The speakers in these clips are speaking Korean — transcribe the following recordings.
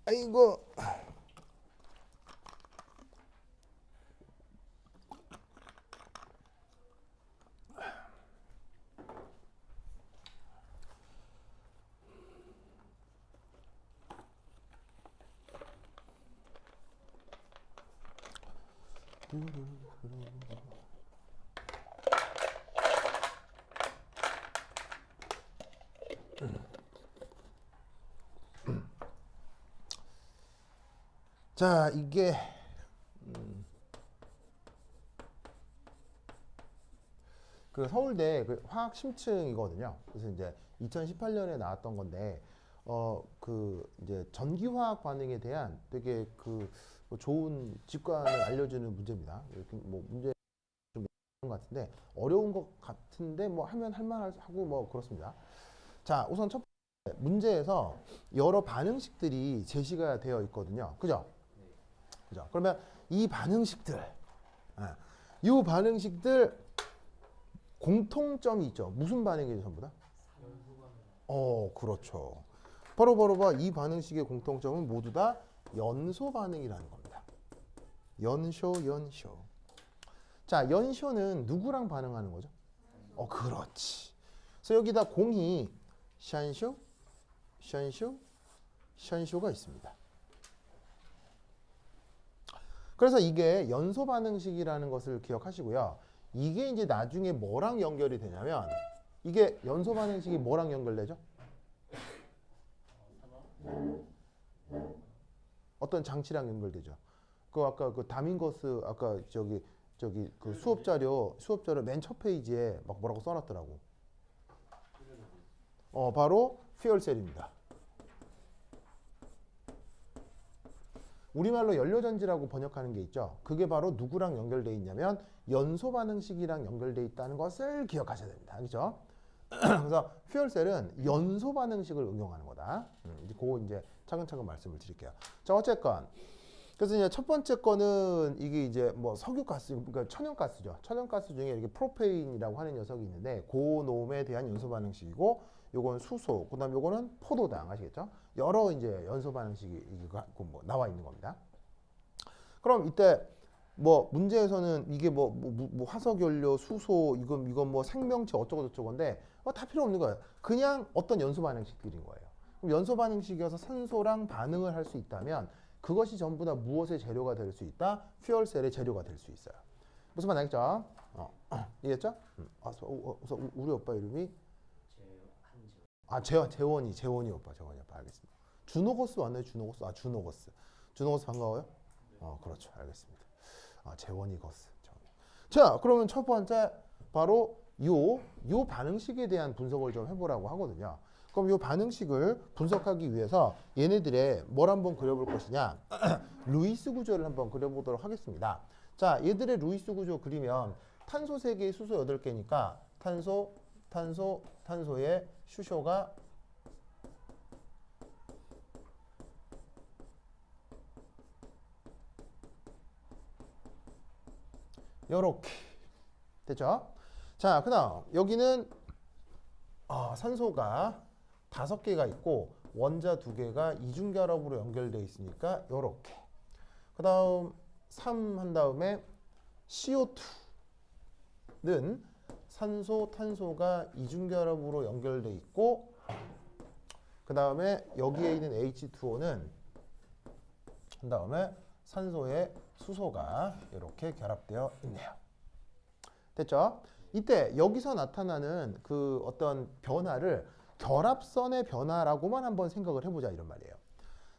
아이고. 자, 이게 그 서울대 그 화학 심층이거든요. 그래서 이제 2018년에 나왔던 건데 그 이제 전기화학 반응에 대한 되게 뭐 좋은 직관을 알려주는 문제입니다. 이렇게 뭐 문제 좀 것 같은데 어려운 것 같은데 뭐 하면 할만하고 뭐 그렇습니다. 자, 우선 첫 번째 문제에서 여러 반응식들이 제시가 되어 있거든요. 그죠? 그죠? 그러면 이 반응식들, 이 반응식들 공통점이 있죠. 무슨 반응이죠, 전부 다? 그렇죠. 바로 봐. 이 반응식의 공통점은 모두 다 연소 반응이라는 겁니다. 연쇼. 자, 연쇼는 누구랑 반응하는 거죠? 그렇지. 그래서 여기다 공이 샨쇼, 샨쇼가 있습니다. 그래서 이게 연소 반응식이라는 것을 기억하시고요. 이게 이제 나중에 뭐랑 연결이 되냐면 이게 연소 반응식이 뭐랑 연결되죠? 어떤 장치랑 연결되죠. 그 아까 그 다민거스 아까 저기 그 수업 자료 맨 첫 페이지에 막 뭐라고 써놨더라고. 바로 퓨얼셀입니다. 우리말로 연료전지라고 번역하는 게 있죠. 그게 바로 누구랑 연결되어 있냐면 연소 반응식이랑 연결되어 있다는 것을 기억하셔야 됩니다. 알겠죠? 그래서 퓨얼셀은 연소 반응식을 응용하는 거다. 그거 이제 차근차근 말씀을 드릴게요. 자, 어쨌건 그래서 이제 첫 번째 거는 이게 이제 뭐 석유가스, 그러니까 천연가스죠. 천연가스 중에 이렇게 프로페인이라고 하는 녀석이 있는데 고놈에 대한 연소 반응식이고, 요건 수소, 그다음 요거는 포도당, 아시겠죠? 여러 이제 연소 반응식이 뭐 나와 있는 겁니다. 그럼 이때 뭐 문제에서는 이게 뭐 화석연료, 수소, 이건 뭐 생명체 어쩌고 저쩌고인데 다 필요 없는 거예요. 그냥 어떤 연소 반응식들인 거예요. 그럼 연소 반응식이어서 산소랑 반응을 할 수 있다면 그것이 전부 다 무엇의 재료가 될 수 있다? 퓨얼셀의 재료가 될 수 있어요. 무슨 말 알겠죠? 이해했죠? 우리 오빠 이름이 재원이 오빠 알겠습니다. 준호거스 왔나요? 준호거스 반가워요? 그렇죠, 알겠습니다. 재원이 거스. 자, 그러면 첫 번째 바로 요 반응식에 대한 분석을 좀 해보라고 하거든요. 그럼 이 반응식을 분석하기 위해서 얘네들의 뭘 한번 그려볼 것이냐, 루이스 구조를 한번 그려보도록 하겠습니다. 자, 얘들의 루이스 구조 그리면 탄소 3개, 수소 8개니까 탄소의 수소가 요렇게 됐죠? 자, 그 다음 여기는 산소가 5개가 있고 원자 2개가 이중결합으로 연결되어 있으니까 요렇게. 그 다음 3 한 다음에 CO2는 산소, 탄소가 이중결합으로 연결되어 있고, 그 다음에 여기에 있는 H2O는 한 다음에 산소에 수소가 이렇게 결합되어 있네요. 됐죠? 이때 여기서 나타나는 그 어떤 변화를 결합선의 변화라고만 한번 생각을 해보자, 이런 말이에요.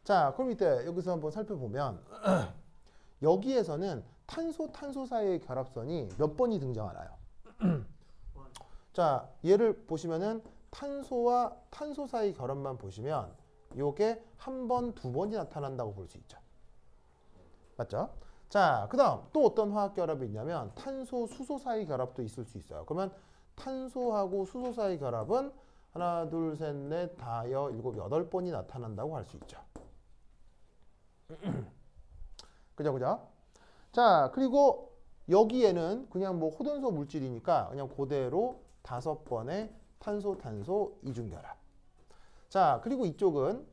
자, 그럼 이때 여기서 한번 살펴보면 여기에서는 탄소 사이의 결합선이 몇 번이 등장하나요? 자, 얘를 보시면은 탄소와 탄소 사이 결합만 보시면 요게 1번, 2번이 나타난다고 볼 수 있죠. 맞죠? 자, 그 다음 또 어떤 화학 결합이 있냐면 탄소, 수소 사이 결합도 있을 수 있어요. 그러면 탄소하고 수소 사이 결합은 하나, 둘, 셋, 넷, 다, 일곱, 8번이 나타난다고 할 수 있죠. 그죠? 자, 그리고 여기에는 그냥 뭐 호돈소 물질이니까 그냥 그대로 5번의 탄소 이중결합. 자, 그리고 이쪽은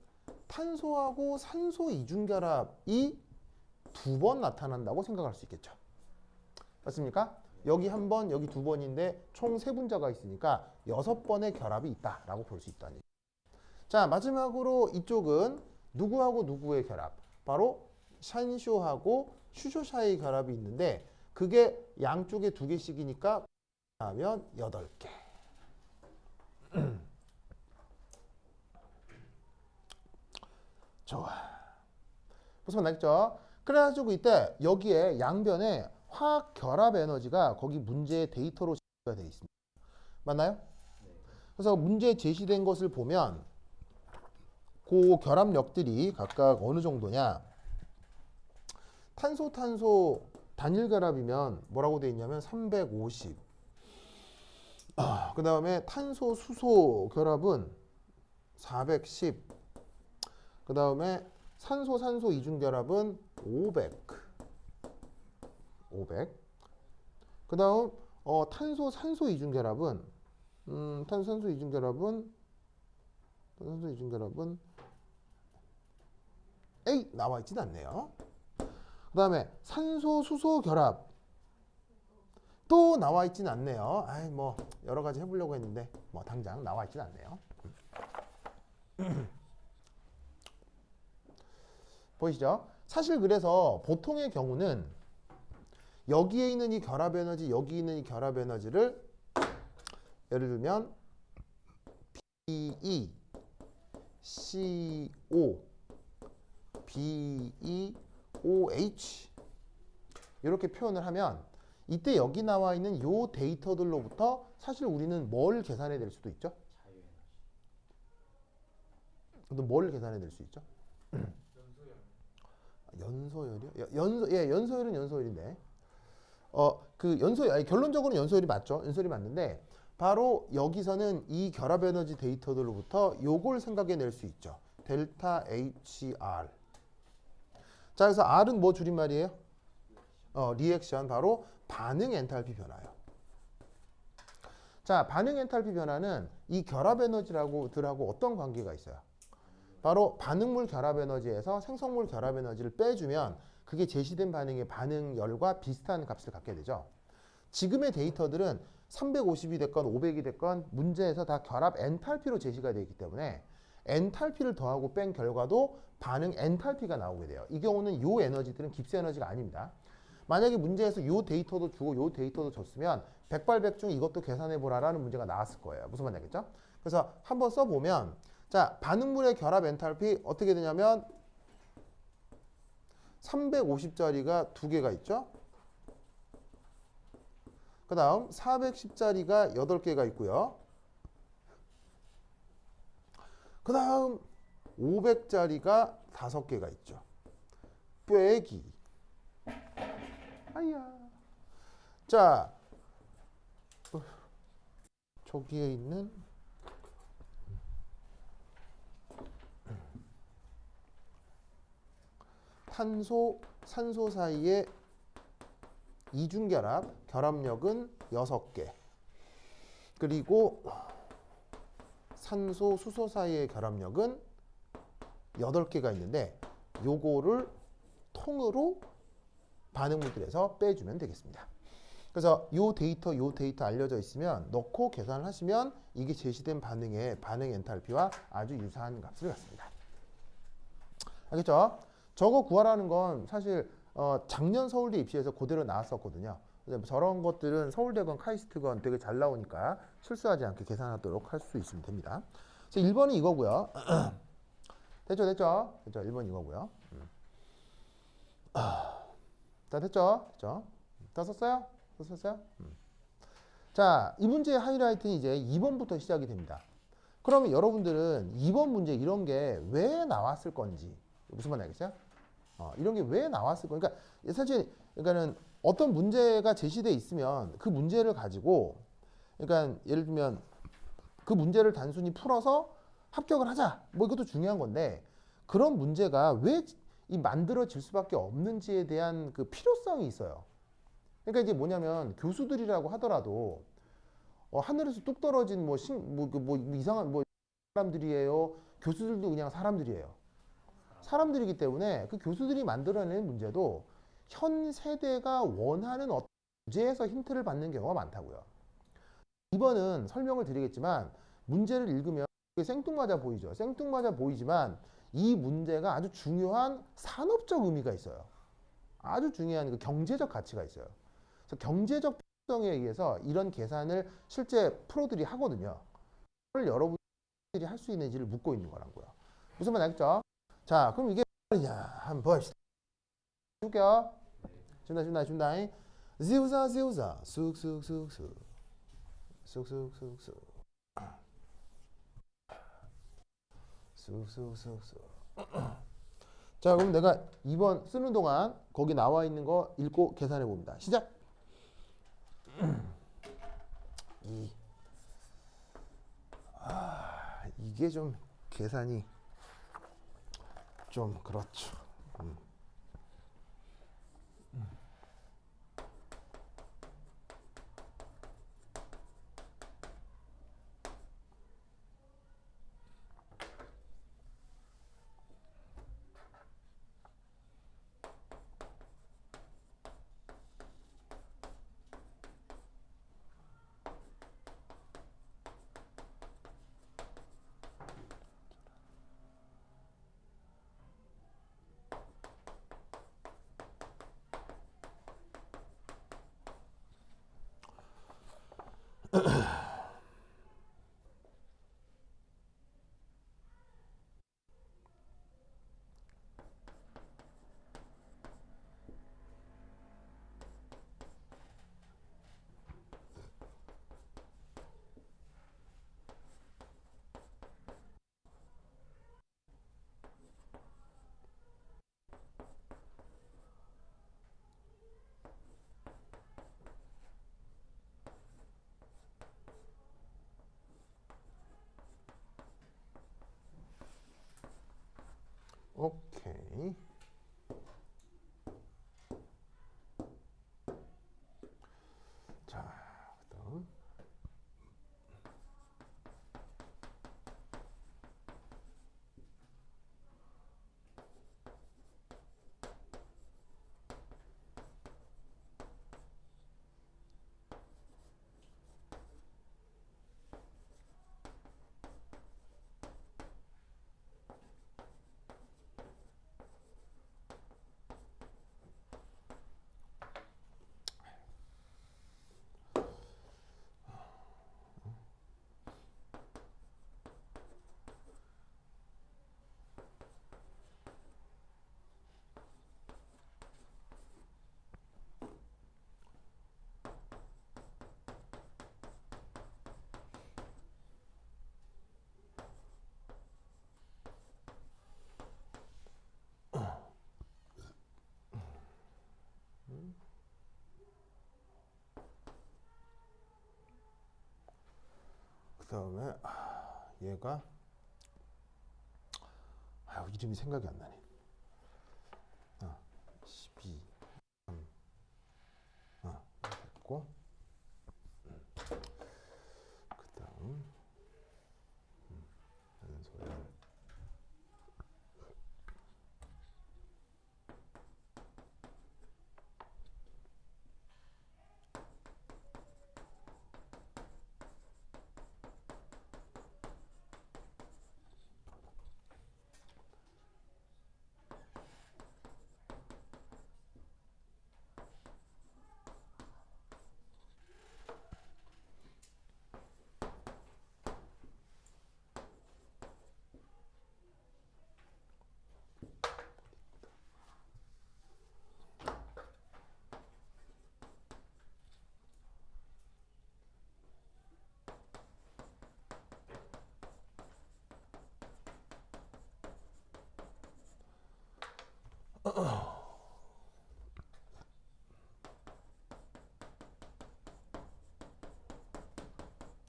탄소하고 산소 이중결합이 2번 나타난다고 생각할 수 있겠죠. 맞습니까? 여기 1번, 여기 2번인데 총 3분자가 있으니까 6번의 결합이 있다라고 볼 수 있다는 얘기죠. 자, 마지막으로 이쪽은 누구하고 누구의 결합? 바로 샨쇼하고 슈쇼샤의 결합이 있는데 그게 양쪽에 2개씩이니까 하면 8개. 좋아. 무슨 말 나겠죠? 그래가지고 이때 여기에 양변에 화학 결합 에너지가 거기 문제의 데이터로 제시가 되어 있습니다. 맞나요? 그래서 문제에 제시된 것을 보면 그 결합력들이 각각 어느 정도냐? 탄소 단일 결합이면 뭐라고 되어 있냐면 350. 그 다음에 탄소 수소 결합은 410. 그 다음에 산소 이중 결합은 500. 그 다음 탄소 이중 결합은 탄소 이중 결합은 에이 나와 있진 않네요. 그 다음에 산소 수소 결합 또 나와 있진 않네요. 아이 뭐 여러 가지 해보려고 했는데 뭐 당장 나와 있진 않네요. 보이시죠? 사실 그래서 보통의 경우는 여기에 있는 이 결합 에너지, 여기 있는 이 결합 에너지를 예를 들면 BE, CO, BeOH 이렇게 표현을 하면 이때 여기 나와 있는 요 데이터들로부터 사실 우리는 뭘 계산해 낼 수도 있죠? 또 뭘 계산해 낼 수 있죠? 연소열이요? 연소열은 연소열인데 결론적으로는 연소열이 맞죠? 연소열이 맞는데 바로 여기서는 이 결합 에너지 데이터들로부터 요걸 생각해 낼 수 있죠. 델타 HR. 자, 그래서 R은 뭐 줄임말이에요? 리액션, 바로 반응 엔탈피 변화요. 자, 반응 엔탈피 변화는 이 결합 에너지들하고 어떤 관계가 있어요? 바로 반응물 결합 에너지에서 생성물 결합 에너지를 빼주면 그게 제시된 반응의 반응열과 비슷한 값을 갖게 되죠. 지금의 데이터들은 350이 됐건 500이 됐건 문제에서 다 결합 엔탈피로 제시가 되어 있기 때문에 엔탈피를 더하고 뺀 결과도 반응 엔탈피가 나오게 돼요. 이 경우는 이 에너지들은 깁스 에너지가 아닙니다. 만약에 문제에서 이 데이터도 주고 이 데이터도 줬으면 백발백중 이것도 계산해 보라라는 문제가 나왔을 거예요. 무슨 말인지 알겠죠? 그래서 한번 써보면 자, 반응물의 결합 엔탈피 어떻게 되냐면 350짜리가 2개가 있죠. 그 다음 410짜리가 8개가 있고요. 그 다음 500짜리가 5개가 있죠. 빼기. 아야. 자, 저기에 있는 탄소, 산소 사이의 이중결합, 결합력은 6개. 그리고 산소, 수소 사이의 결합력은 8개가 있는데 요거를 통으로 반응물들에서 빼주면 되겠습니다. 그래서 요 데이터 알려져 있으면 넣고 계산을 하시면 이게 제시된 반응의 반응 엔탈피와 아주 유사한 값을 갖습니다. 알겠죠? 저거 구하라는 건 사실 작년 서울대 입시에서 그대로 나왔었거든요. 저런 것들은 서울대건 카이스트건 되게 잘 나오니까 실수하지 않게 계산하도록 할 수 있으면 됩니다. 그래서 1번은 이거고요. 됐죠? 1번 이거고요. 다 됐죠? 다 썼어요? 자, 이 문제의 하이라이트는 이제 2번부터 시작이 됩니다. 그러면 여러분들은 2번 문제 이런 게 왜 나왔을 건지 무슨 말인지 알겠어요? 이런 게 왜 나왔을 거니까 사실 그러니까는 어떤 문제가 제시돼 있으면 그 문제를 가지고 그러니까 예를 들면 그 문제를 단순히 풀어서 합격을 하자 뭐 이것도 중요한 건데 그런 문제가 왜 이 만들어질 수밖에 없는지에 대한 그 필요성이 있어요. 그러니까 이제 뭐냐면 교수들이라고 하더라도 하늘에서 뚝 떨어진 뭐 이상한 뭐 사람들이에요. 교수들도 그냥 사람들이에요. 사람들이기 때문에 그 교수들이 만들어내는 문제도 현 세대가 원하는 어떤 주제에서 힌트를 받는 경우가 많다고요. 이번은 설명을 드리겠지만 문제를 읽으면 생뚱맞아 보이죠. 생뚱맞아 보이지만 이 문제가 아주 중요한 산업적 의미가 있어요. 아주 중요한 그 경제적 가치가 있어요. 그래서 경제적 필요성에 의해서 이런 계산을 실제 프로들이 하거든요. 그걸 여러분들이 할 수 있는지를 묻고 있는 거라고요. 무슨 말 알겠죠? 자, 그럼 이게 뭐냐? 한번 봅시다. 줄게요. 준다. 지우자, 쑥쑥쑥쑥. 쑥쑥쑥쑥. 쑥쑥쑥쑥. 자, 그럼 내가 2번 쓰는 동안 거기 나와 있는 거 읽고 계산해 봅니다. 시작. 이게 좀 계산이 좀 그렇죠. 오케이. 자, 그다음 그다음에 얘가 이름이 생각이 안 나네. 12 됐고 그다음 소연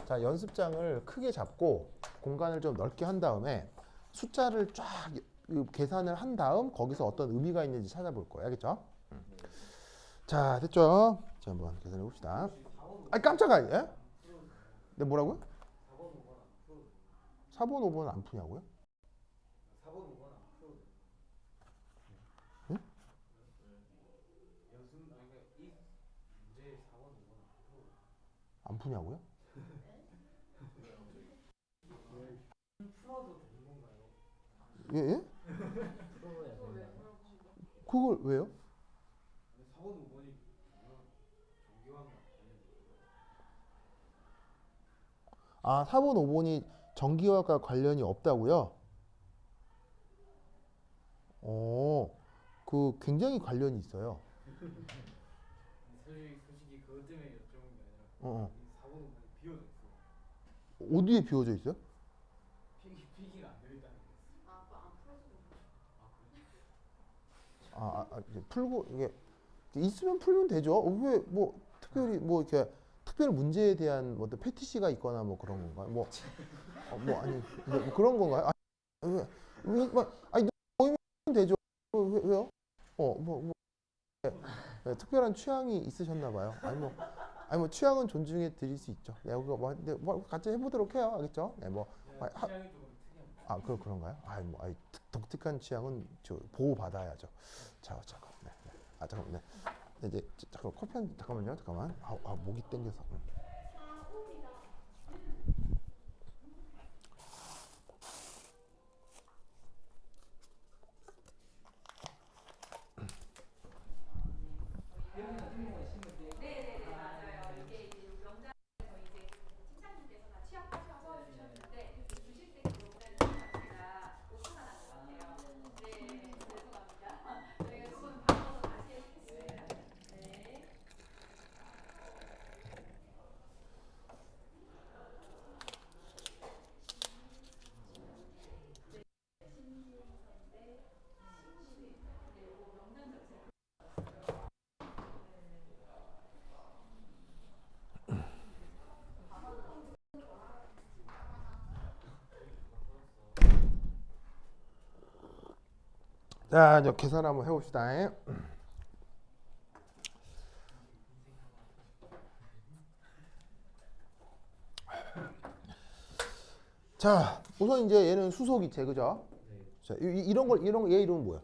자, 연습장을 크게 잡고 공간을 좀 넓게 한 다음에 숫자를 쫙 계산을 한 다음 거기서 어떤 의미가 있는지 찾아볼 거예요. 알겠죠? 자, 됐죠? 자, 한번 계산해 봅시다. 깜짝아. 예? 네, 뭐라고요? 4번, 5번 안 푸냐고요? 4번, 5번 안 풀어도 안 푸냐고요? 풀어도 되는 건가요? 예? 예? 풀어야 되나요? 그걸 왜요? 4번, 5번이 정기화가 아, 4번, 5번이 전기화과 관련이 없다고요? 그 굉장히 관련이 있어요. 솔직히 그것 때문에 여쭤본 게 아니라 어, 이 4번, 5번이 비어져 있어. 어디에 비워져 있어요? 필기가 안 되어 있다는 게 있어. 이제 풀고 이게 있으면 풀면 되죠. 왜 뭐 특별히 뭐 이렇게 특별 문제에 대한 뭐 어떤 패티시가 있거나 뭐 그런 건가요? 뭐 아니 뭐 그런 건가요? 아니 모이면 되죠. 왜요? 뭐 특별한 취향이 있으셨나 봐요. 아니 뭐 취향은 존중해 드릴 수 있죠. 네, 그거 근데 뭐 같이 해보도록 해요. 알겠죠? 네, 뭐 취향이 조금 특이합니다. 그런가요? 독특한 취향은 저 보호 받아야죠. 자, 잠깐, 네. 잠깐만, 네. 이제 잠깐 커피 잠깐만. 목이 땡겨서. 자, 이제 계산 한번 해봅시다. 자, 우선 이제 얘는 수소기체, 그죠? 자, 이런 얘 이름은 뭐야?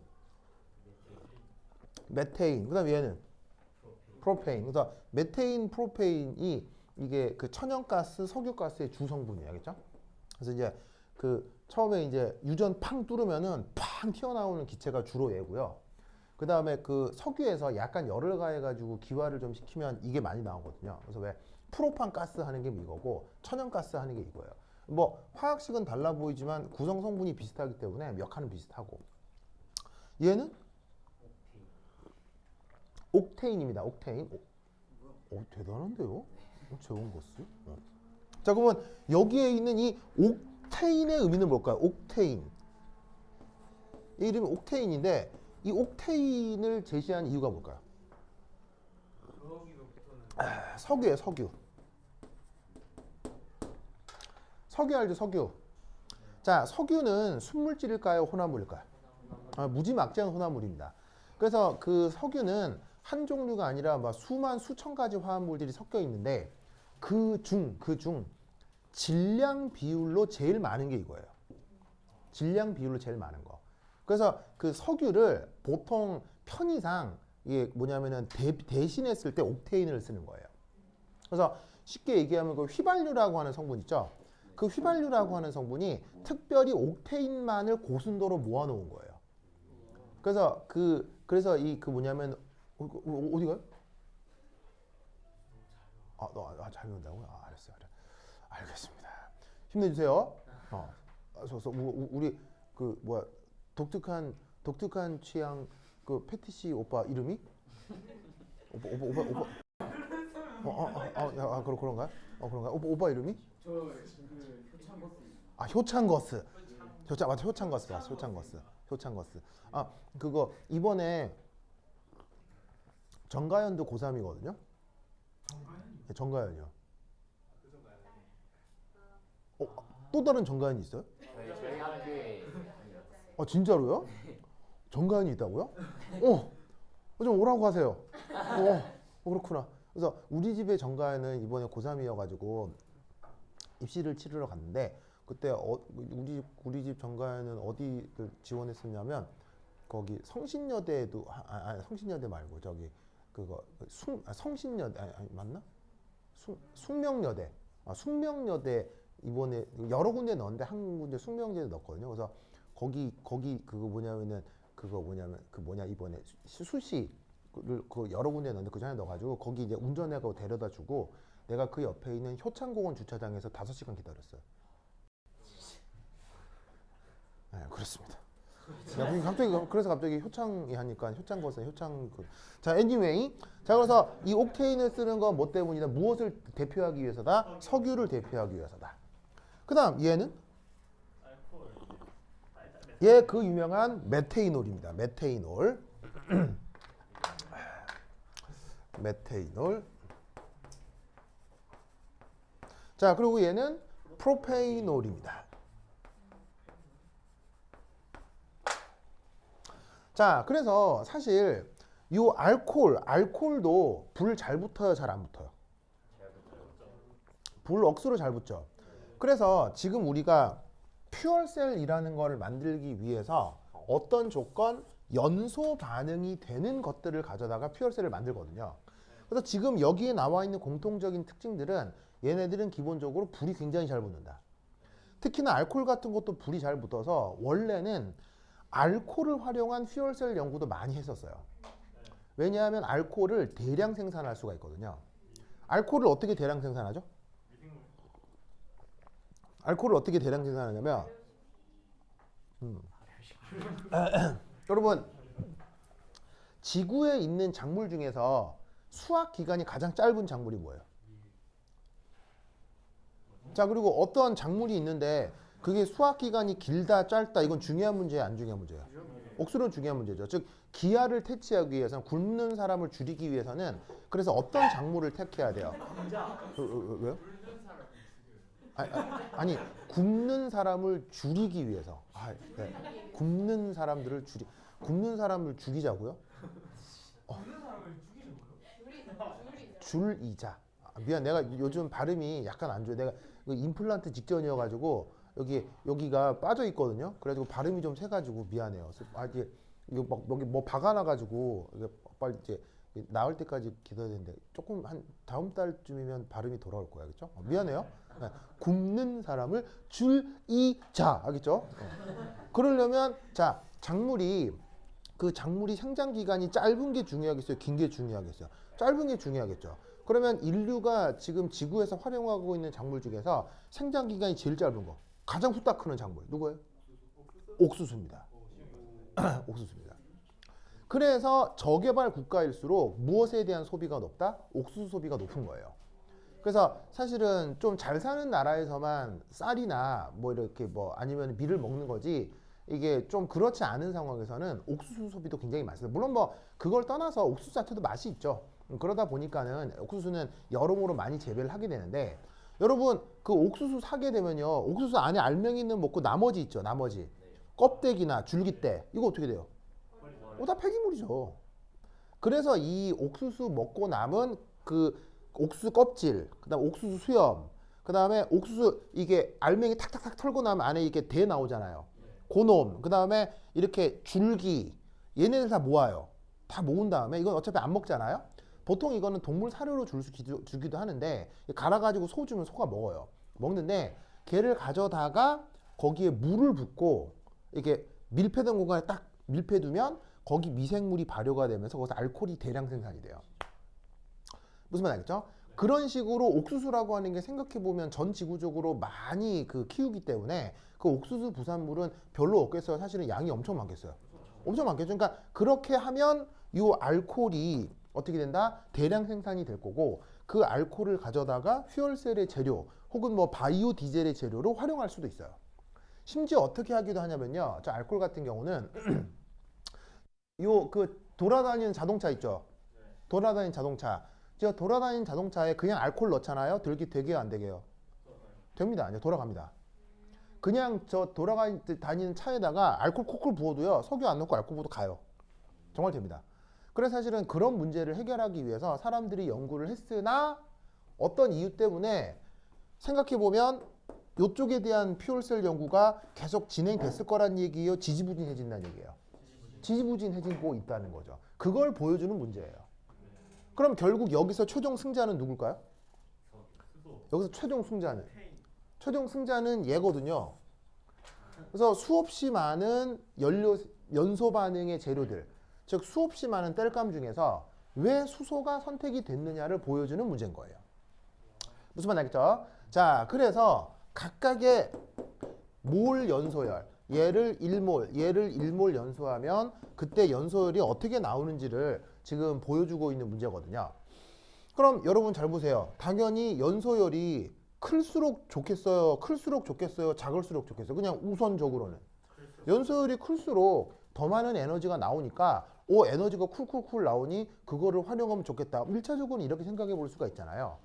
메테인. 그다음 얘는 프로페인. 그래서 메테인, 프로페인이 이게 그 천연가스, 석유가스의 주성분이에요, 알겠죠? 그래서 이제 그 처음에 이제 유전 팡 뚫으면은 팡 튀어나오는 기체가 주로 얘고요. 그 다음에 그 석유에서 약간 열을 가해가지고 기화를 좀 시키면 이게 많이 나오거든요. 그래서 왜 프로판 가스 하는 게 이거고 천연가스 하는 게 이거예요. 뭐 화학식은 달라 보이지만 구성 성분이 비슷하기 때문에 역할은 비슷하고 얘는 옥테인입니다. 옥테인. 대단한데요? 재원 거스. 자, 그러면 여기에 있는 이 옥테인의 의미는 뭘까요? 옥테인. 이 이름이 옥테인인데 이 옥테인을 제시한 이유가 뭘까요? 석유예요, 석유. 석유 알죠, 석유. 자, 석유는 순물질일까요, 혼합물일까요? 무지막지한 혼합물입니다. 그래서 그 석유는 한 종류가 아니라 막 수만 수천 가지 화합물들이 섞여 있는데 그 중 질량 비율로 제일 많은 게 이거예요. 질량 비율로 제일 많은 거. 그래서 그 석유를 보통 편의상 이게 뭐냐면은 대신했을 때 옥테인을 쓰는 거예요. 그래서 쉽게 얘기하면 그 휘발유라고 하는 성분 있죠. 그 휘발유라고 하는 성분이 특별히 옥테인만을 고순도로 모아놓은 거예요. 그래서 이 그 뭐냐면 어디 가요? 잘 배운다고요? 알았어요. 알겠습니다. 힘내주세요. 우리 그 뭐야 독특한 취향 그 패티시 오빠 이름이? 오빠. 그런가요? 그런가요? 오빠 이름이? 저 그 효창버스. 효창거스. 맞아, 효창거스. 그거 이번에 정가연도 고3이거든요. 정가연이요. 또 다른 정가연이 있어요? 저희 학교에 진짜로요? 정가연이 있다고요? 좀 오라고 하세요. 그렇구나. 그래서 우리 집의 정가연은 이번에 고3이어가지고 입시를 치르러 갔는데 그때 우리 집 정가연은 어디를 지원했었냐면 거기 성신여대에도 성신여대 말고 저기 그거 성신여대 맞나? 숙명여대. 숙명여대 이번에 여러 군데 넣었는데 한 군데 숙명여대 넣었거든요. 그래서 거기 그거 뭐냐면은 이번에 수시를 그 여러 군데 넣었는데 그 전에 넣어가지고 거기 이제 운전해가고 데려다 주고 내가 그 옆에 있는 효창공원 주차장에서 5시간 기다렸어요. 네, 그렇습니다. 그래서 갑자기 효창이 하니까 자, anyway. 자, 그래서 이 옥테인을 쓰는 건 뭐 때문이다? 무엇을 대표하기 위해서다? 석유를 대표하기 위해서다. 그 다음 얘는? 얘 그 유명한 메테이놀입니다. 메테이놀. 메테이놀. 자, 그리고 얘는 프로페이놀입니다. 자, 그래서 사실 이 알코올도 불 잘 붙어요, 잘 안 붙어요? 불 억수로 잘 붙죠. 그래서 지금 우리가 퓨얼셀이라는 거를 만들기 위해서 어떤 조건, 연소 반응이 되는 것들을 가져다가 퓨얼셀을 만들거든요. 그래서 지금 여기에 나와 있는 공통적인 특징들은 얘네들은 기본적으로 불이 굉장히 잘 붙는다. 특히나 알코올 같은 것도 불이 잘 붙어서 원래는 알코올을 활용한 퓨얼셀 연구도 많이 했었어요. 왜냐하면 알코올을 대량 생산할 수가 있거든요. 알코올을 어떻게 대량 생산하죠? 알코올을 어떻게 대량 생산하냐면 여러분 지구에 있는 작물 중에서 수확 기간이 가장 짧은 작물이 뭐예요? 자, 그리고 어떤 작물이 있는데 그게 수확 기간이 길다 짧다 이건 중요한 문제예요, 안 중요한 문제예요? 옥수수는 중요한 문제죠. 즉 기아를 퇴치하기 위해서는 굶는 사람을 줄이기 위해서는 그래서 어떤 작물을 택해야 돼요? 왜요? 아니 굶는 사람을 줄이기 위해서. 네. 굶는 사람을 죽이자고요? 줄이자. 미안, 내가 요즘 발음이 약간 안 좋아. 내가 임플란트 직전이어가지고 여기가 빠져 있거든요. 그래가지고 발음이 좀 새가지고 미안해요. 이거 막 여기 뭐 박아놔가지고 이게 빨리 이제 나올 때까지 기다려야 되는데 조금 한 다음 달쯤이면 발음이 돌아올 거야, 그렇죠? 미안해요. 네. 굶는 사람을 줄이자, 알겠죠? 그러려면 자 그 작물이 생장 기간이 짧은 게 중요하겠어요, 긴 게 중요하겠어요? 짧은 게 중요하겠죠. 그러면 인류가 지금 지구에서 활용하고 있는 작물 중에서 생장 기간이 제일 짧은 거, 가장 후딱 크는 작물 누구예요? 옥수수입니다. 옥수수입니다. 그래서 저개발 국가일수록 무엇에 대한 소비가 높다? 옥수수 소비가 높은 거예요. 그래서 사실은 좀 잘 사는 나라에서만 쌀이나 뭐 이렇게 뭐 아니면 밀을 먹는 거지, 이게 좀 그렇지 않은 상황에서는 옥수수 소비도 굉장히 많습니다. 물론 뭐 그걸 떠나서 옥수수 자체도 맛이 있죠. 그러다 보니까는 옥수수는 여러모로 많이 재배를 하게 되는데, 여러분 그 옥수수 사게 되면요, 옥수수 안에 알맹이는 먹고 나머지 있죠, 나머지 껍데기나 줄기대 이거 어떻게 돼요? 다 폐기물이죠. 그래서 이 옥수수 먹고 남은 그 옥수수 껍질, 그다음 옥수수 수염, 그다음에 옥수수 이게 알맹이 탁탁탁 털고 나면 안에 이게 대 나오잖아요. 고놈, 그다음에 이렇게 줄기, 얘네들 다 모아요. 다 모은 다음에 이건 어차피 안 먹잖아요. 보통 이거는 동물 사료로 주기도 하는데, 갈아가지고 소 주면 소가 먹어요. 먹는데 걔를 가져다가 거기에 물을 붓고 이렇게 밀폐된 공간에 딱 밀폐두면 거기 미생물이 발효가 되면서 거기서 알코올이 대량 생산이 돼요. 무슨 말 알겠죠? 그런 식으로 옥수수라고 하는 게 생각해보면 전 지구적으로 많이 키우기 때문에 그 옥수수 부산물은 별로 없겠어요. 사실은 양이 엄청 많겠어요. 엄청 많겠죠. 그러니까 그렇게 하면 이 알코올이 어떻게 된다? 대량 생산이 될 거고, 그 알코올을 가져다가 퓨얼셀의 재료 혹은 뭐 바이오 디젤의 재료로 활용할 수도 있어요. 심지어 어떻게 하기도 하냐면요, 저 알코올 같은 경우는 돌아다니는 자동차 있죠. 돌아다니는 자동차. 돌아다니는 자동차에 그냥 알코올 넣잖아요. 되게요, 안 되게요? 됩니다. 아니요, 돌아갑니다. 그냥 저 돌아다니는 차에다가 알코올 콕콕 부어도요, 석유 안 넣고 알코올 부어도 가요. 정말 됩니다. 그래서 사실은 그런 문제를 해결하기 위해서 사람들이 연구를 했으나 어떤 이유 때문에 생각해보면 이쪽에 대한 퓨얼셀 연구가 계속 진행됐을 거란 얘기예요, 지지부진해진다는 얘기예요? 지지부진해지고 있다는 거죠. 그걸 보여주는 문제예요. 그럼 결국 여기서 최종 승자는 누굴까요? 여기서 최종 승자는 얘거든요. 그래서 수없이 많은 연소 반응의 재료들, 즉 수없이 많은 땔감 중에서 왜 수소가 선택이 됐느냐를 보여주는 문제인 거예요. 무슨 말 알겠죠? 자, 그래서 각각의 몰 연소열, 얘를 1몰, 얘를 1몰 연소하면 그때 연소열이 어떻게 나오는지를 지금 보여주고 있는 문제거든요. 그럼 여러분 잘 보세요. 당연히 연소열이 클수록 좋겠어요? 클수록 좋겠어요? 작을수록 좋겠어요? 그냥 우선적으로는. 연소열이 클수록 더 많은 에너지가 나오니까 에너지가 쿨쿨쿨 나오니 그거를 활용하면 좋겠다. 1차적으로는 이렇게 생각해 볼 수가 있잖아요.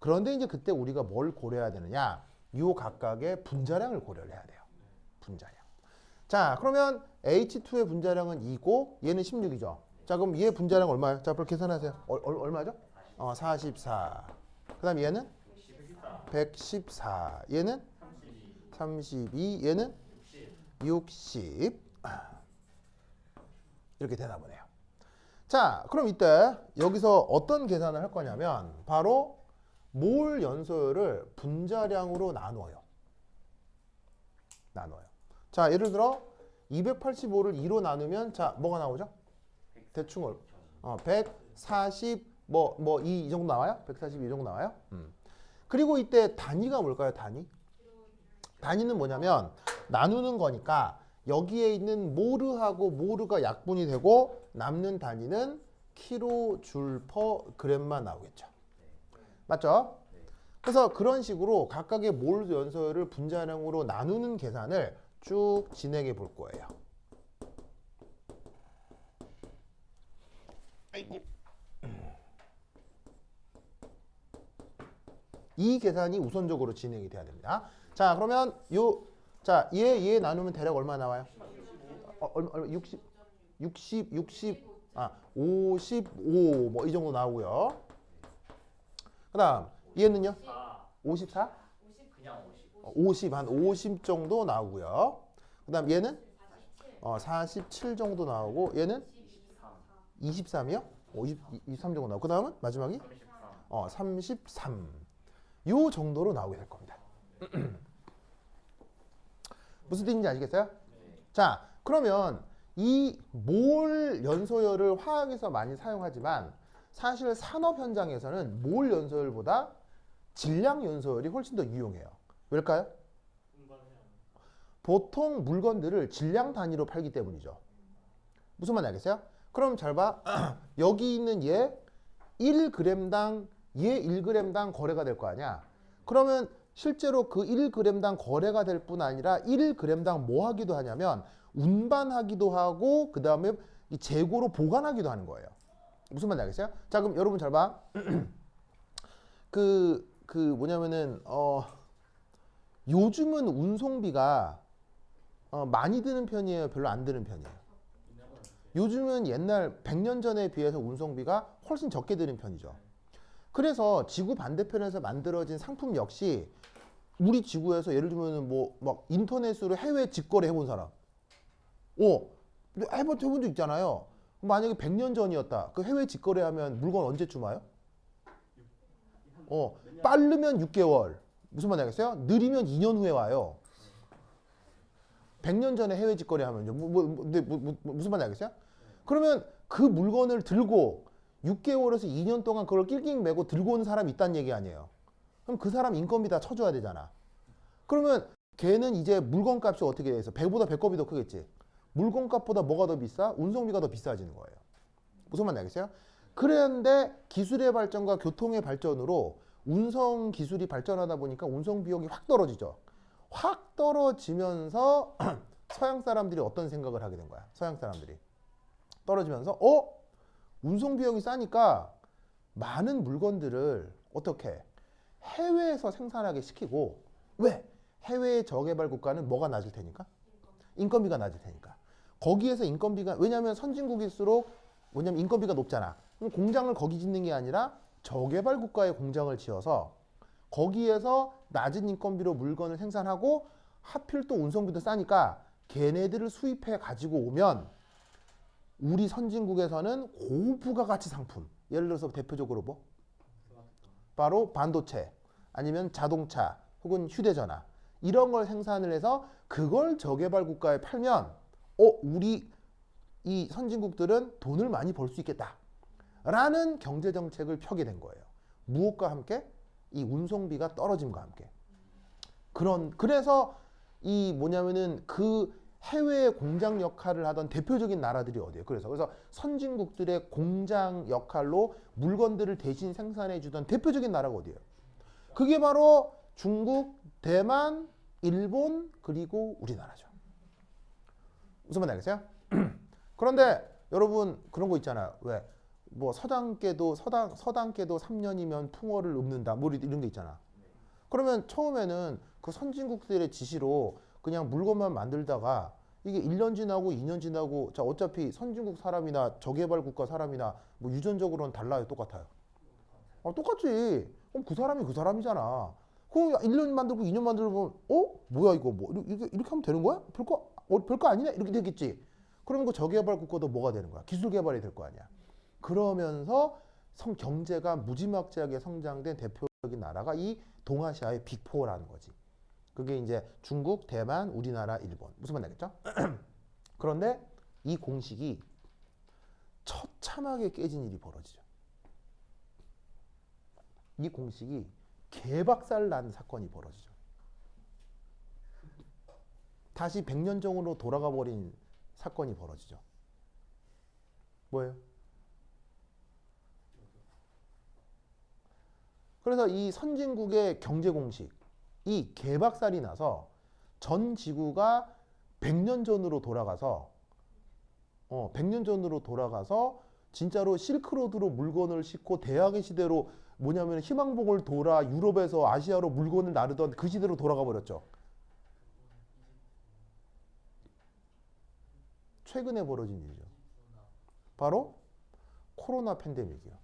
그런데 이제 그때 우리가 뭘 고려해야 되느냐? 요 각각의 분자량을 고려를 해야 돼요. 분자량. 자, 그러면 H2의 분자량은 2고 얘는 16이죠. 자, 그럼 얘 분자량 얼마예요? 자, 빨리 계산하세요. 얼마죠? 44. 그 다음 얘는? 114. 얘는? 32. 얘는? 60. 이렇게 되나 보네요. 자, 그럼 이때 여기서 어떤 계산을 할 거냐면 바로 몰 연소율을 분자량으로 나눠요. 자, 예를 들어 285를 2로 나누면 자, 뭐가 나오죠? 대충 140 이 정도 나와요? 142 정도 나와요? 그리고 이때 단위가 뭘까요? 단위는 뭐냐면 나누는 거니까 여기에 있는 모르하고 모르가 약분이 되고 남는 단위는 킬로줄 퍼 그램만 나오겠죠. 맞죠? 그래서 그런 식으로 각각의 몰 연소율을 분자량으로 나누는 계산을 쭉 진행해 볼 거예요. 이 계산이 우선적으로 진행이 돼야 됩니다. 자, 그러면 얘 나누면 대략 얼마 나와요? 55 뭐 이 정도 나오고요. 그다음 얘는요? 54? 50 한 50 정도 나오고요. 그다음 얘는 47 정도 나오고 얘는 23이요? 23 정도 나오고 그다음은 마지막이 33. 요 정도로 나오게 될 겁니다. 무슨 뜻인지 아시겠어요? 자, 그러면 이 몰 연소열을 화학에서 많이 사용하지만 사실 산업 현장에서는 몰 연소열보다 질량 연소열이 훨씬 더 유용해요. 왜일까요? 보통 물건들을 질량 단위로 팔기 때문이죠. 무슨 말인지 알겠어요? 그럼 잘 봐. 여기 있는 얘 1g당 얘 1g당 거래가 될 거 아니야. 그러면 실제로 그 1g당 거래가 될 뿐 아니라 1g당 뭐 하기도 하냐면 운반하기도 하고 그 다음에 재고로 보관하기도 하는 거예요. 무슨 말인지 알겠어요? 자, 그럼 여러분 잘 봐. 뭐냐면은 요즘은 운송비가 많이 드는 편이에요? 별로 안 드는 편이에요? 요즘은 옛날 100년 전에 비해서 운송비가 훨씬 적게 드는 편이죠. 그래서 지구 반대편에서 만들어진 상품 역시 우리 지구에서 예를 들면 막 인터넷으로 해외 직거래 해본 사람, 해본 적 있잖아요. 만약에 100년 전이었다. 그 해외 직거래하면 물건 언제쯤 와요? 빠르면 6개월. 무슨 말인지 알겠어요? 느리면 2년 후에 와요. 100년 전에 해외 직거래 하면요. 무슨 말인지 알겠어요? 그러면 그 물건을 들고 6개월에서 2년 동안 그걸 낄낄 매고 들고 온 사람이 있다는 얘기 아니에요. 그럼 그 사람 인건비 다 쳐줘야 되잖아. 그러면 걔는 이제 물건값이 어떻게 돼 있어? 배보다 배꼽이 더 크겠지. 물건값보다 뭐가 더 비싸? 운송비가 더 비싸지는 거예요. 무슨 말인지 알겠어요? 그런데 기술의 발전과 교통의 발전으로 운송 기술이 발전하다 보니까 운송 비용이 확 떨어지죠. 확 떨어지면서 서양 사람들이 어떤 생각을 하게 된 거야? 서양 사람들이 떨어지면서 운송 비용이 싸니까 많은 물건들을 어떻게 해외에서 생산하게 시키고, 왜? 해외의 저개발 국가는 뭐가 낮을 테니까? 인건비가 낮을 테니까. 거기에서 인건비가, 왜냐하면 선진국일수록 왜냐면 인건비가 높잖아. 그럼 공장을 거기 짓는 게 아니라 저개발 국가에 공장을 지어서 거기에서 낮은 인건비로 물건을 생산하고 하필 또 운송비도 싸니까 걔네들을 수입해 가지고 오면 우리 선진국에서는 고부가가치 상품, 예를 들어서 대표적으로 뭐? 바로 반도체, 아니면 자동차 혹은 휴대전화 이런 걸 생산을 해서 그걸 저개발 국가에 팔면 우리 이 선진국들은 돈을 많이 벌 수 있겠다라는 경제 정책을 펴게 된 거예요. 무엇과 함께? 이 운송비가 떨어짐과 함께. 그래서 이 뭐냐면은 그 해외 공장 역할을 하던 대표적인 나라들이 어디예요? 그래서 선진국들의 공장 역할로 물건들을 대신 생산해 주던 대표적인 나라가 어디예요? 그게 바로 중국, 대만, 일본 그리고 우리나라죠. 무슨 말인지 알겠어요? 그런데 여러분 그런 거 있잖아요. 왜? 뭐 서당께도 3년이면 풍어를 읊는다. 뭐 이런 게 있잖아. 그러면 처음에는 그 선진국들의 지시로 그냥 물건만 만들다가 이게 1년 지나고 2년 지나고 자 어차피 선진국 사람이나 저개발 국가 사람이나 뭐 유전적으로는 달라요. 똑같아요. 똑같지. 그럼 그 사람이 그 사람이잖아. 그럼 1년 만들고 2년 만들고 뭐야 이거 뭐 이렇게 하면 되는 거야? 별거 아니네? 이렇게 되겠지. 그러면 그 저개발 국가도 뭐가 되는 거야? 기술 개발이 될 거 아니야. 그러면서 경제가 무지막지하게 성장된 대표적인 나라가 이 동아시아의 빅4라는 거지. 그게 이제 중국, 대만, 우리나라, 일본. 무슨 말인지 알겠죠? 그런데 이 공식이 처참하게 깨진 일이 벌어지죠. 이 공식이 개박살 난 사건이 벌어지죠. 다시 100년 전으로 돌아가 버린 사건이 벌어지죠. 뭐예요? 그래서 이 선진국의 경제 공식이 개박살이 나서 전 지구가 100년 전으로 돌아가서 100년 전으로 돌아가서 진짜로 실크로드로 물건을 싣고 대항해 시대로 뭐냐면 희망봉을 돌아 유럽에서 아시아로 물건을 나르던 그 시대로 돌아가 버렸죠. 최근에 벌어진 일이죠. 바로 코로나 팬데믹이요.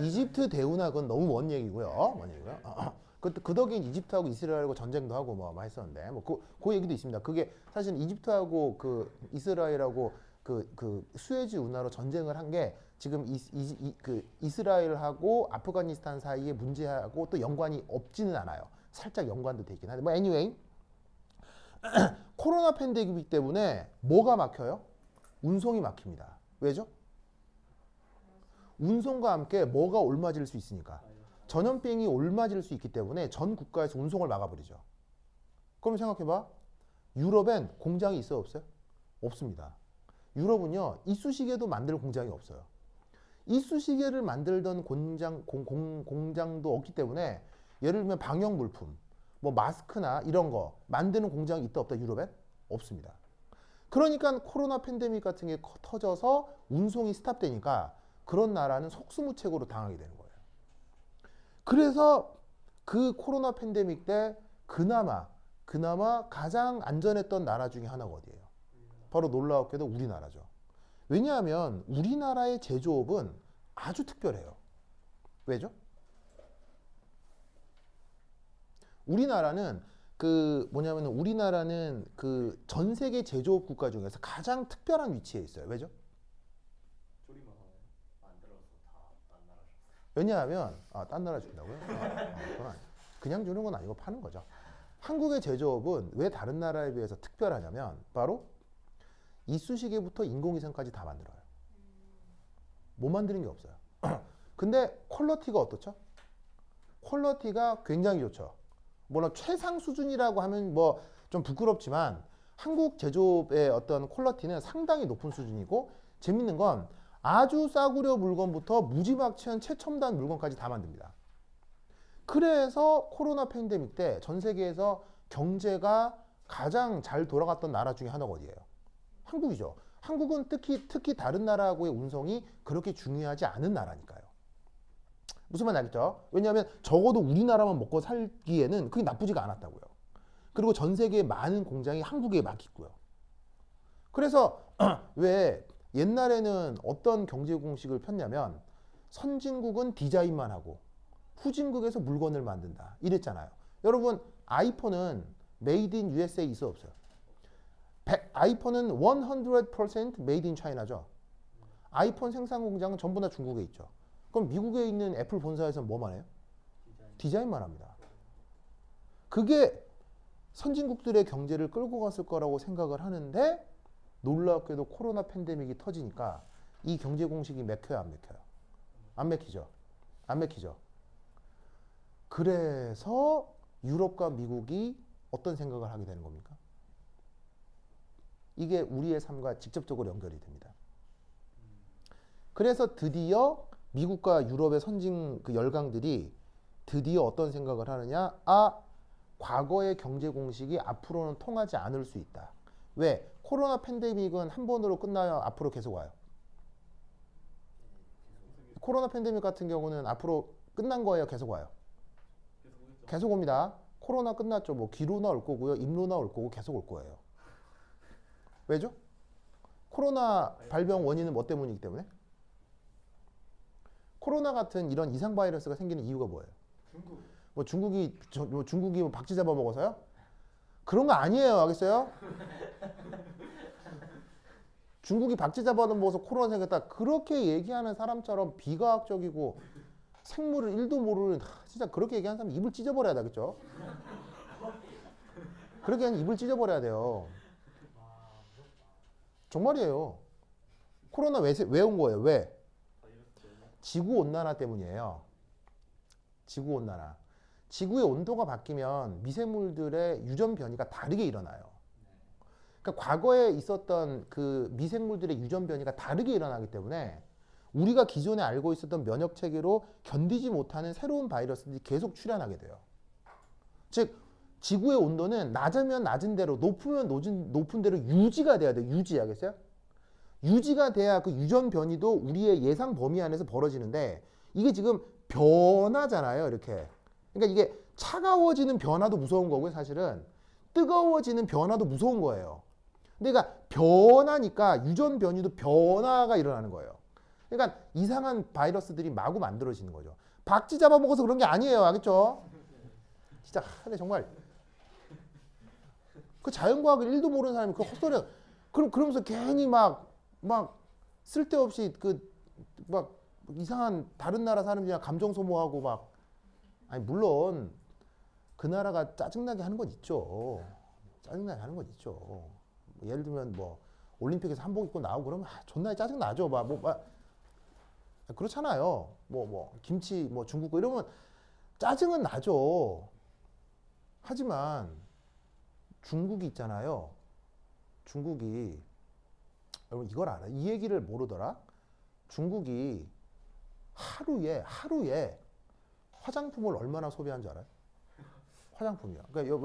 이집트 대운하 그건 너무 먼 얘기고요. 그 덕에 이집트하고 이스라엘하고 전쟁도 하고 뭐 했었는데 그 얘기도 있습니다. 그게 사실 이집트하고 그 이스라엘하고 그 수에즈 운하로 전쟁을 한 게 지금 이스라엘하고 아프가니스탄 사이의 문제하고 또 연관이 없지는 않아요. 살짝 연관도 되긴 하는데 anyway 코로나 팬데믹 때문에 뭐가 막혀요? 운송이 막힙니다. 왜죠? 운송과 함께 뭐가 옮아질 수 있으니까 전염병이 옮아질 수 있기 때문에 전 국가에서 운송을 막아버리죠. 그럼 생각해봐. 유럽엔 공장이 있어요? 없어요? 없습니다. 유럽은요 이쑤시개도 만들 공장이 없어요. 이쑤시개를 만들던 공장도 없기 때문에 예를 들면 방역 물품 뭐 마스크나 이런 거 만드는 공장이 있다 없다 유럽엔? 없습니다. 그러니까 코로나 팬데믹 같은 게 터져서 운송이 스탑되니까 그런 나라는 속수무책으로 당하게 되는 거예요. 그래서 그 코로나 팬데믹 때 그나마 가장 안전했던 나라 중에 하나가 어디예요? 바로 놀라웠게도 우리나라죠. 왜냐하면 우리나라의 제조업은 아주 특별해요. 왜죠? 우리나라는 우리나라는 그 전 세계 제조업 국가 중에서 가장 특별한 위치에 있어요. 왜죠? 조리만 하나요? 만들어서 다딴 나라 줬어요. 왜냐하면 딴 나라 준다고요? 그냥 주는 건 아니고 파는 거죠. 한국의 제조업은 왜 다른 나라에 비해서 특별하냐면 바로 이쑤시개부터 인공위성까지 다 만들어요. 못 만드는 게 없어요. 근데 퀄리티가 어떻죠? 퀄리티가 굉장히 좋죠. 물론 최상 수준이라고 하면 뭐 좀 부끄럽지만 한국 제조업의 어떤 퀄리티는 상당히 높은 수준이고 재밌는 건 아주 싸구려 물건부터 무지막지한 최첨단 물건까지 다 만듭니다. 그래서 코로나 팬데믹 때 전 세계에서 경제가 가장 잘 돌아갔던 나라 중에 하나가 어디예요? 한국이죠. 한국은 특히 다른 나라하고의 운송이 그렇게 중요하지 않은 나라니까요. 무슨 말인지 알겠죠? 왜냐하면 적어도 우리나라만 먹고 살기에는 그게 나쁘지가 않았다고요. 그리고 전 세계의 많은 공장이 한국에 막 있고요. 그래서 왜 옛날에는 어떤 경제 공식을 폈냐면 선진국은 디자인만 하고 후진국에서 물건을 만든다 이랬잖아요. 여러분 아이폰은 메이드 인 USA 있어 없어요? 아이폰은 100% 메이드 인 차이나죠. 아이폰 생산 공장은 전부 다 중국에 있죠. 그럼 미국에 있는 애플 본사에서는 뭐만 해요? 디자인. 디자인만 합니다. 그게 선진국들의 경제를 끌고 갔을 거라고 생각을 하는데 놀랍게도 코로나 팬데믹이 터지니까 이 경제 공식이 맥혀요, 안 맥혀요? 안 맥히죠. 안 맥히죠. 그래서 유럽과 미국이 어떤 생각을 하게 되는 겁니까? 이게 우리의 삶과 직접적으로 연결이 됩니다. 그래서 드디어 미국과 유럽의 선진 그 열강들이 드디어 어떤 생각을 하느냐? 과거의 경제 공식이 앞으로는 통하지 않을 수 있다. 왜? 코로나 팬데믹은 한 번으로 끝나요? 앞으로 계속 와요? 코로나 팬데믹 같은 경우는 앞으로 끝난 거예요? 계속 와요? 계속 오겠죠. 계속 옵니다. 코로나 끝났죠. 뭐 기로나 올 거고요. 임로나 올 거고 계속 올 거예요. 왜죠? 코로나 발병 원인은 뭐 때문이기 때문에? 코로나 같은 이런 이상 바이러스가 생기는 이유가 뭐예요? 중국. 뭐 중국이 뭐 박쥐 잡아 먹어서요? 그런 거 아니에요. 알겠어요? 중국이 박쥐 잡아 먹어서 코로나 생겼다. 그렇게 얘기하는 사람처럼 비과학적이고 생물을 1도 모르는 진짜 그렇게 얘기하는 사람 입을 찢어버려야 되겠죠? 그렇게 하면 입을 찢어버려야 돼요. 정말이에요. 코로나 왜 온 거예요? 왜? 바이러스 때문에. 지구온난화 때문이에요. 지구온난화. 지구의 온도가 바뀌면 미생물들의 유전 변이가 다르게 일어나요. 그러니까 과거에 있었던 그 미생물들의 유전 변이가 다르게 일어나기 때문에 우리가 기존에 알고 있었던 면역 체계로 견디지 못하는 새로운 바이러스들이 계속 출현하게 돼요. 즉 지구의 온도는 낮으면 낮은 대로 높으면 높은 대로 유지가 돼야 돼요. 유지하겠어요? 유지가 돼야 그 유전 변이도 우리의 예상 범위 안에서 벌어지는데 이게 지금 변하잖아요. 이렇게. 그러니까 이게 차가워지는 변화도 무서운 거고요. 사실은 뜨거워지는 변화도 무서운 거예요. 근데 그러니까 변하니까 유전 변이도 변화가 일어나는 거예요. 그러니까 이상한 바이러스들이 마구 만들어지는 거죠. 박쥐 잡아먹어서 그런 게 아니에요. 알겠죠? 진짜 근데 정말 그 자연과학을 1도 모르는 사람이 그 헛소리야. 그러면서 괜히 막 쓸데없이 막 이상한 다른 나라 사람들이랑 감정 소모하고 막 아니 물론 그 나라가 짜증나게 하는 건 있죠. 짜증나게 하는 건 있죠. 예를 들면 뭐 올림픽에서 한복 입고 나오고 그러면 존나 짜증 나죠. 그렇잖아요. 김치 뭐 중국 거 이러면 짜증은 나죠. 하지만 중국이 있잖아요. 중국이 여러분 이걸 알아요? 이 얘기를 모르더라? 중국이 하루에 화장품을 얼마나 소비하는 줄 알아요? 화장품이요. 그러니까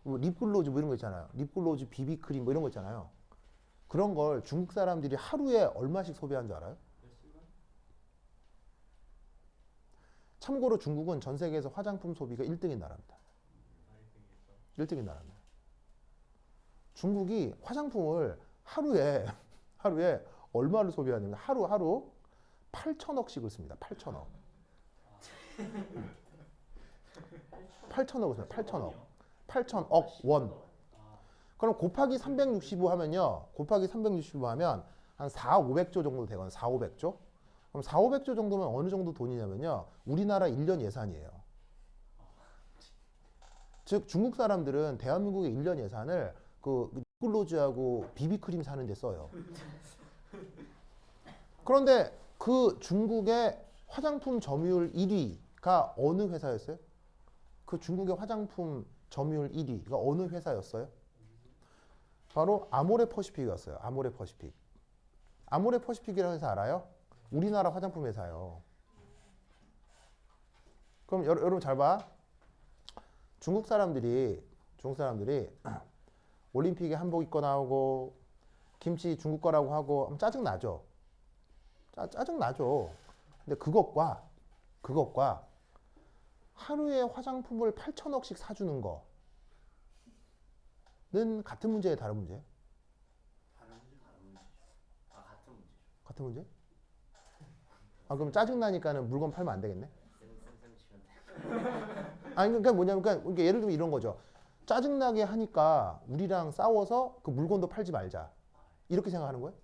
왜 립글로즈 뭐 이런 거 있잖아요. 립글로즈, 비비크림 뭐 이런 거 있잖아요. 그런 걸 중국 사람들이 하루에 얼마씩 소비하는 줄 알아요? 참고로 중국은 전 세계에서 화장품 소비가 1등인 나라입니다. 1등인 나라입니다. 중국이 화장품을 하루에 얼마를 소비하냐면 하루 8천억씩을 씁니다. 8천억. 8천억을 씁니다. 8천억. 8천억 원. 그럼 곱하기 365 하면요. 곱하기 365 하면 한 4, 500조 정도 되거든요. 4, 500조? 그럼 4, 500조 정도면 어느 정도 돈이냐면요. 우리나라 1년 예산이에요. 즉 중국 사람들은 대한민국의 1년 예산을 그 립글로즈하고 비비크림 사는 데 써요. 그런데 그 중국의 화장품 점유율 1위가 어느 회사였어요? 그 중국의 화장품 점유율 1위가 어느 회사였어요? 바로 아모레퍼시픽이었어요. 아모레퍼시픽. 아모레퍼시픽이라는 회사 알아요? 우리나라 화장품 회사예요. 그럼 여러분 잘 봐. 중국 사람들이 올림픽에 한복 입고 나오고 김치 중국 거라고 하고 짜증 나죠. 짜증 나죠. 근데 그것과 하루에 화장품을 8천억씩 사주는 거는 같은 문제예요, 다른 문제? 다른 문제죠. 같은 문제죠. 같은 문제? 그럼 짜증 나니까는 물건 팔면 안 되겠네? 쌤 치면 돼. 아니 그러니까 뭐냐면 그러니까 예를 들면 이런 거죠. 짜증나게 하니까 우리랑 싸워서 그 물건도 팔지 말자. 이렇게 생각하는 거예요?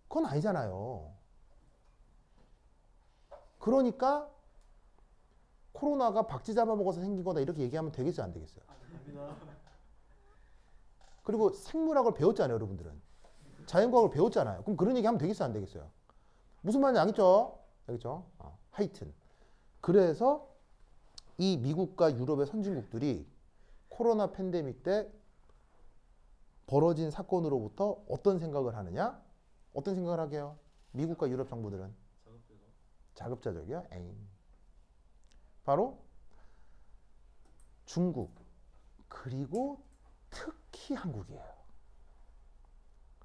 그건 아니잖아요. 그러니까 코로나가 박쥐 잡아먹어서 생긴 거다 이렇게 얘기하면 되겠어요, 안 되겠어요? 아닙니다. 그리고 생물학을 배웠잖아요, 여러분들은. 자연과학을 배웠잖아요. 그럼 그런 얘기 하면 되겠어요, 안 되겠어요? 무슨 말인지 알겠죠? 알겠죠? 하여튼 그래서 이 미국과 유럽의 선진국들이 코로나 팬데믹 때 벌어진 사건으로부터 어떤 생각을 하느냐? 어떤 생각을 하게 해요? 미국과 유럽 정부들은 작업대가 자급자족이요? 에잉. 바로 중국 그리고 특히 한국이에요.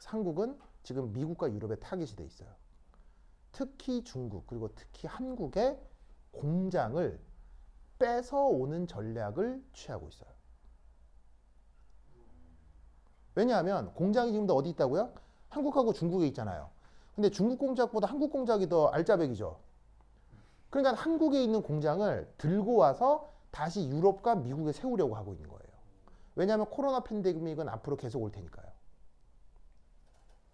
한국은 지금 미국과 유럽에 타깃이 돼 있어요. 특히 중국 그리고 특히 한국의 공장을 뺏어오는 전략을 취하고 있어요. 왜냐하면 공장이 지금 더 어디 있다고요? 한국하고 중국에 있잖아요. 근데 중국 공작보다 한국 공작이 더 알짜배기죠. 그러니까 한국에 있는 공장을 들고 와서 다시 유럽과 미국에 세우려고 하고 있는 거예요. 왜냐하면 코로나 팬데믹은 앞으로 계속 올 테니까요.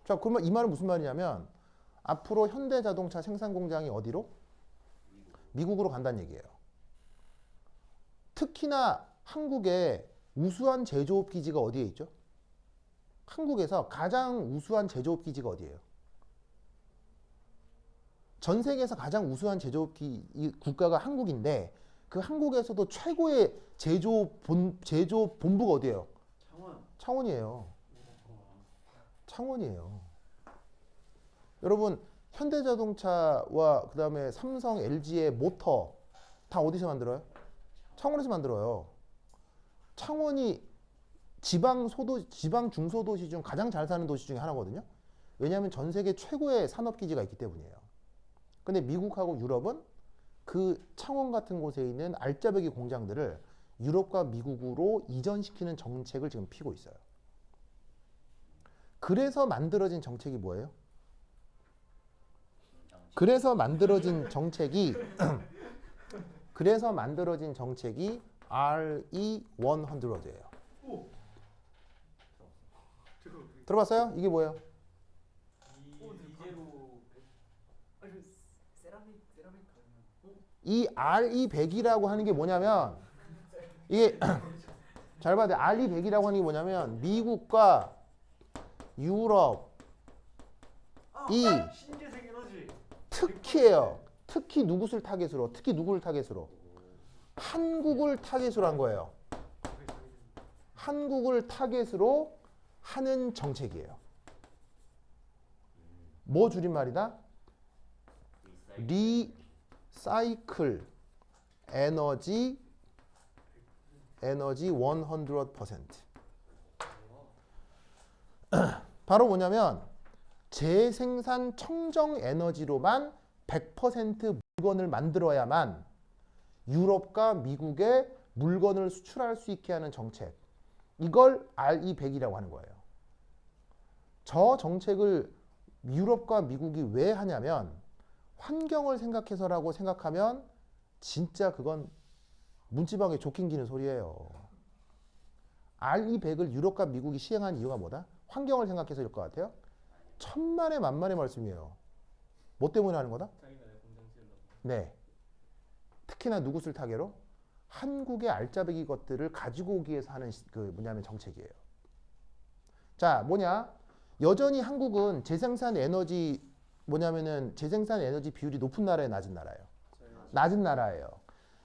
자, 그러면 이 말은 무슨 말이냐면 앞으로 현대자동차 생산 공장이 어디로? 미국으로 간다는 얘기예요. 특히나 한국의 우수한 제조업 기지가 어디에 있죠? 한국에서 가장 우수한 제조업 기지가 어디예요? 전 세계에서 가장 우수한 제조업 국가가 한국인데 그 한국에서도 최고의 제조 본부가 어디예요? 창원. 창원이에요. 창원이에요. 여러분 현대자동차와 그 다음에 삼성, LG의 모터 다 어디서 만들어요? 창원에서 만들어요. 창원이 지방 중소도시 중 가장 잘 사는 도시 중에 하나거든요. 왜냐하면 전 세계 최고의 산업기지가 있기 때문이에요. 근데 미국하고 유럽은 그 창원 같은 곳에 있는 알짜배기 공장들을 유럽과 미국으로 이전시키는 정책을 지금 피고 있어요. 그래서 만들어진 정책이 뭐예요? 그래서 만들어진 정책이 RE100예요. 들어봤어요? 이게 뭐예요? 이제로 세라믹 이 RE100이라고 하는 게 뭐냐면 이게 잘 봐야 돼. RE100이라고 하는 게 뭐냐면 미국과 유럽 이 신재생 에너지. 특히예요. 특히 누구를 타겟으로? 특히 누구를 타겟으로? 한국을 타겟으로 한 거예요. 한국을 타겟으로 하는 정책이에요. 뭐 줄임말이다? 리사이클 에너지 100%. 바로 뭐냐면 재생산 청정 에너지로만 100% 물건을 만들어야만 유럽과 미국에 물건을 수출할 수 있게 하는 정책. 이걸 RE100이라고 하는 거예요. 저 정책을 유럽과 미국이 왜 하냐면 환경을 생각해서라고 생각하면 진짜 그건 문지방에 족킹기는 소리예요. RE100을 유럽과 미국이 시행한 이유가 뭐다? 환경을 생각해서일 것 같아요? 천만의 만만의 말씀이에요. 뭐 때문에 하는 거다? 자기나라 공장 지으려고. 네. 특히나 누구를 타겟으로? 한국의 알짜배기 것들을 가지고 오기 위해서 하는 뭐냐면 정책이에요. 자, 뭐냐? 여전히 한국은 재생산 에너지 비율이 높은 나라예요, 낮은 나라예요? 낮은 나라예요.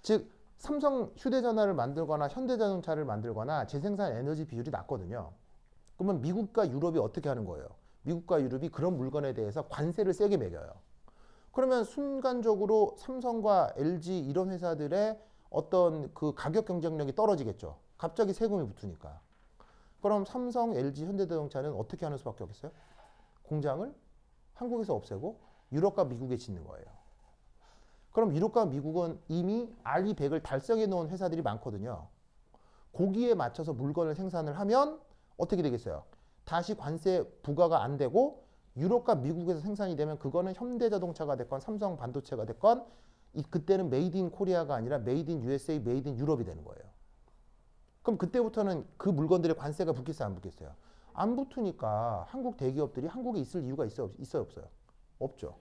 즉 삼성 휴대전화를 만들거나 현대자동차를 만들거나 재생산 에너지 비율이 낮거든요. 그러면 미국과 유럽이 어떻게 하는 거예요? 미국과 유럽이 그런 물건에 대해서 관세를 세게 매겨요. 그러면 순간적으로 삼성과 LG 이런 회사들의 어떤 그 가격 경쟁력이 떨어지겠죠. 갑자기 세금이 붙으니까. 그럼 삼성, LG, 현대자동차는 어떻게 하는 수밖에 없겠어요? 공장을 한국에서 없애고 유럽과 미국에 짓는 거예요. 그럼 유럽과 미국은 이미 RE100을 달성해 놓은 회사들이 많거든요. 거기에 맞춰서 물건을 생산을 하면 어떻게 되겠어요? 다시 관세 부과가 안 되고 유럽과 미국에서 생산이 되면 그거는 현대자동차가 됐건 삼성 반도체가 됐건 그때는 메이드 인 코리아가 아니라 메이드 인 USA, 메이드 인 유럽이 되는 거예요. 그럼 그때부터는 그 물건들의 관세가 붙겠어요, 안 붙겠어요? 안 붙으니까 한국 대기업들이 한국에 있을 이유가 있어요, 없어요? 없죠.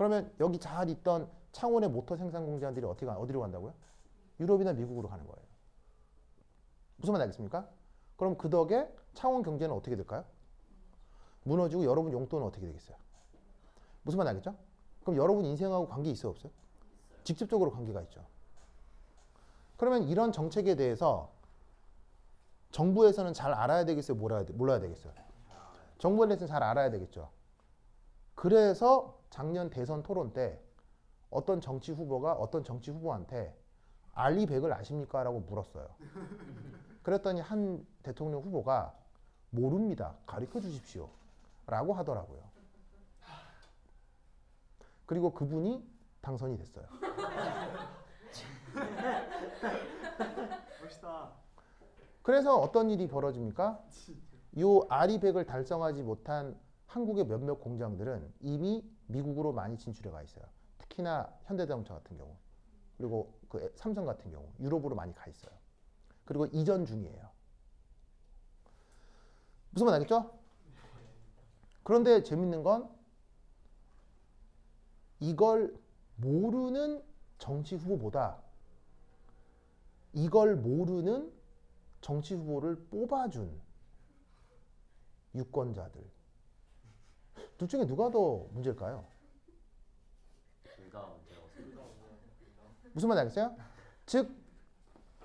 그러면 여기 잘 있던 창원의 모터 생산 공장들이 어디로 간다고요? 유럽이나 미국으로 가는 거예요. 무슨 말 알겠습니까? 그럼 그 덕에 창원 경제는 어떻게 될까요? 무너지고 여러분 용돈은 어떻게 되겠어요? 무슨 말 알겠죠? 그럼 여러분 인생하고 관계 있어요, 없어요? 직접적으로 관계가 있죠. 그러면 이런 정책에 대해서 정부에서는 잘 알아야 되겠어요? 몰라야 되겠어요? 정부에 대해서는 잘 알아야 되겠죠. 그래서 작년 대선 토론 때 어떤 정치 후보가 어떤 정치 후보한테 알리백을 아십니까? 라고 물었어요. 그랬더니 한 대통령 후보가 모릅니다. 가르쳐 주십시오. 라고 하더라고요. 그리고 그분이 당선이 됐어요. 멋있다. 그래서 어떤 일이 벌어집니까? 요 아리백을 달성하지 못한 한국의 몇몇 공장들은 이미 미국으로 많이 진출해 가 있어요. 특히나 현대자동차 같은 경우, 그리고 그 삼성 같은 경우 유럽으로 많이 가 있어요. 그리고 이전 중이에요. 무슨 말 알겠죠? 그런데 재밌는 건 이걸 모르는 정치 후보보다 이걸 모르는 정치 후보를 뽑아준 유권자들. 둘 중에 누가 더 문제일까요? 둘다 문제라고 생각합니다. 무슨 말 알겠어요? 즉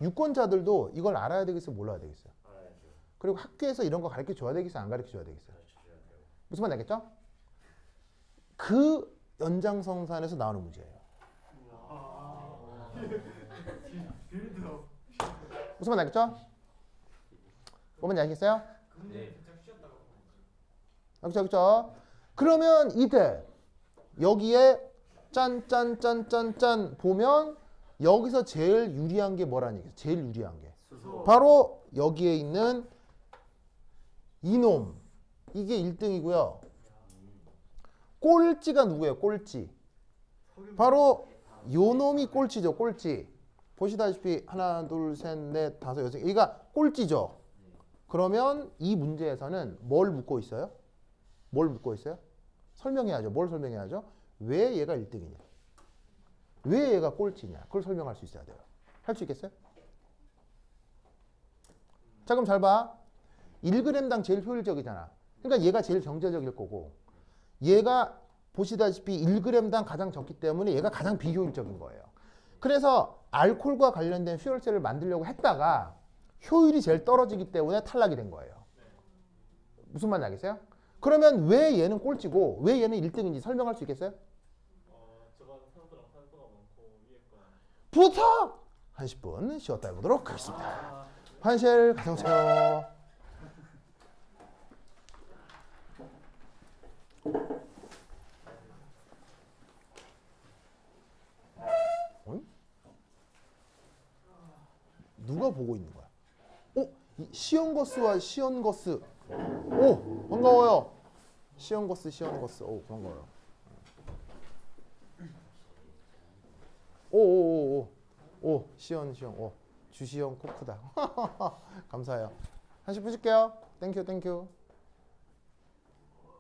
유권자들도 이걸 알아야 되겠어요? 몰라야 되겠어요? 알아야죠. 그리고 학교에서 이런 거 가르쳐 줘야 되겠어요? 안 가르쳐 줘야 되겠어요? 가르쳐줘야 돼요. 무슨 말 알겠죠? 그 연장선상에서 나오는 문제예요. 빌드업. 무슨 말 알겠죠? 뭔지 알겠어요? 네. 그렇죠, 그렇죠. 그러면 이때 여기에 짠짠짠짠짠 보면 여기서 제일 유리한 게 뭐라는 얘기예요? 제일 유리한 게 수소. 바로 여기에 있는 이놈. 이게 1등이고요. 꼴찌가 누구예요? 꼴찌. 바로 요 놈이 꼴찌죠. 꼴찌. 보시다시피 하나, 둘, 셋, 넷, 다섯, 여섯. 얘가 꼴찌죠. 그러면 이 문제에서는 뭘 묻고 있어요? 뭘 묻고 있어요? 설명해야죠. 뭘 설명해야죠? 왜 얘가 1등이냐? 왜 얘가 꼴찌냐? 그걸 설명할 수 있어야 돼요. 할 수 있겠어요? 자, 그럼 잘 봐. 1g당 제일 효율적이잖아. 그러니까 얘가 제일 경제적일 거고 얘가 보시다시피 1g당 가장 적기 때문에 얘가 가장 비효율적인 거예요. 그래서 알코올과 관련된 퓨얼셀을 만들려고 했다가 효율이 제일 떨어지기 때문에 탈락이 된 거예요. 무슨 말인지 알겠어요? 그러면 왜 얘는 꼴찌고 왜 얘는 1등인지 설명할 수 있겠어요? 저건 산소랑 산소가 많고 위에 거. 부탁! 한 10분 쉬었다 해보도록 하겠습니다. 환실 가져오세요. 누가 보고 있는 거야? 시연거스와 시연거스. 오, 반가워요. 시연거스, 시연거스. 오, 반가워요. 오, 시연. 오, 주시연 코크다. 감사해요. 한 10분 쉴게요. 땡큐.